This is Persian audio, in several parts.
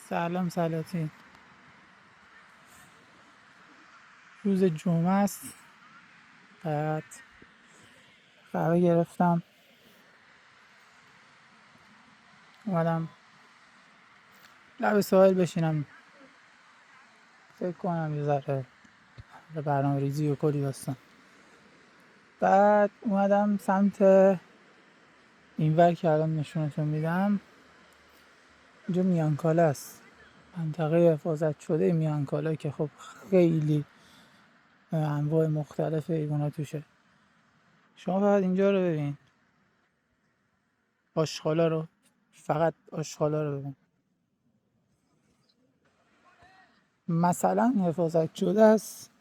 سلام سلاطین. روز جمعه است. بعد قهوه گرفتم اومدم لب ساحل بشینم فکر کنم یه ذره به برنامه ریزی و کلی داستان. بعد اومدم سمت اینور که الان نشونتون میدم. اینجا میانکاله است، منطقه حفاظت شده میانکاله که خب خیلی انواع مختلف حیوانات توشه. شما فقط اینجا رو ببین، آشغالا رو، فقط آشغالا رو ببین. مثلا حفاظت شده است،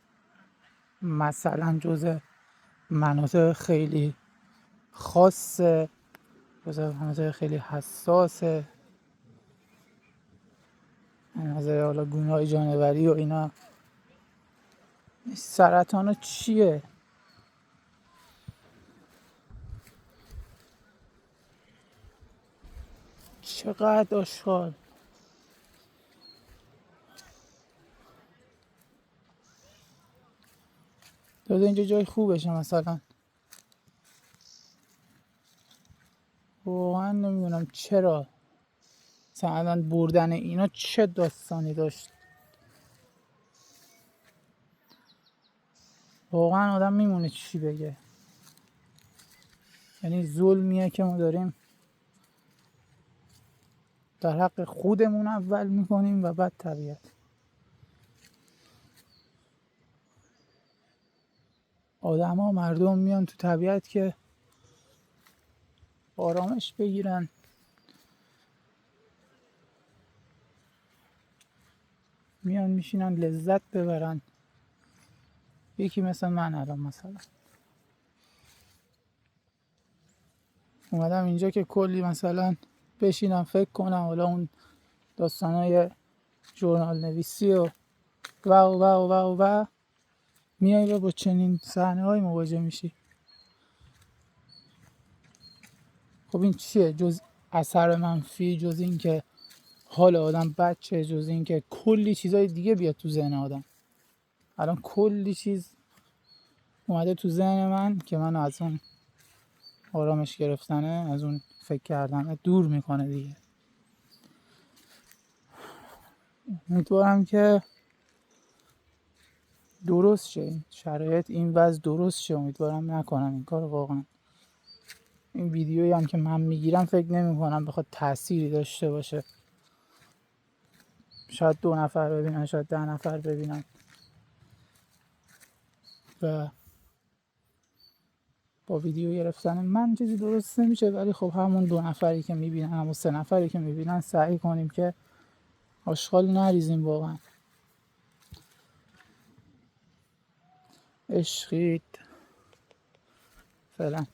مثلا جزء مناطق خیلی خاصه، جزء مناطق خیلی حساسه، نظر حالا گونه‌های جانوری و اینا. سرطان ها چیه؟ چقدر آشغال. داده اینجا جای خوبشه مثلا. واقعا نمیدونم چرا مثلا بردن اینا چه داستانی داشت. واقعا آدم میمونه چی بگه. یعنی ظلمیه که ما داریم در حق خودمون اول میکنیم و بعد طبیعت. آدما، مردم میان تو طبیعت که آرامش بگیرن، میان میشینن لذت ببرن. یکی مثل من الان مثلا اومدم اینجا که کلی مثلا بشینم فکر کنم، حالا اون داستانای ژورنال نویسی و و میای و با چنین صحنه های مواجه میشی. خب این چیه جز اثر منفی، جز این که حال آدم بچه، جز این که کلی چیزای دیگه بیاد تو ذهن آدم. الان کلی چیز اومده تو ذهن من که من از اون آرامش گرفتنه، از اون فکر کردن دور میکنه دیگه. امیدوارم که درست شه این شرایط، این وضع درست شه. امیدوارم نکنم این کار. واقعا این ویدیویی هم که من میگیرم فکر نمی کنم بخواد تأثیری داشته باشه. شاید 2 نفر ببینن، شاید 10 نفر ببینن و با ویدیو گرفتن من چیزی درست نمیشه. ولی خب همون 2 نفری که میبینن، همون 3 نفری که میبینن، سعی کنیم که آشغال نریزیم. واقعا عشقید. فعلا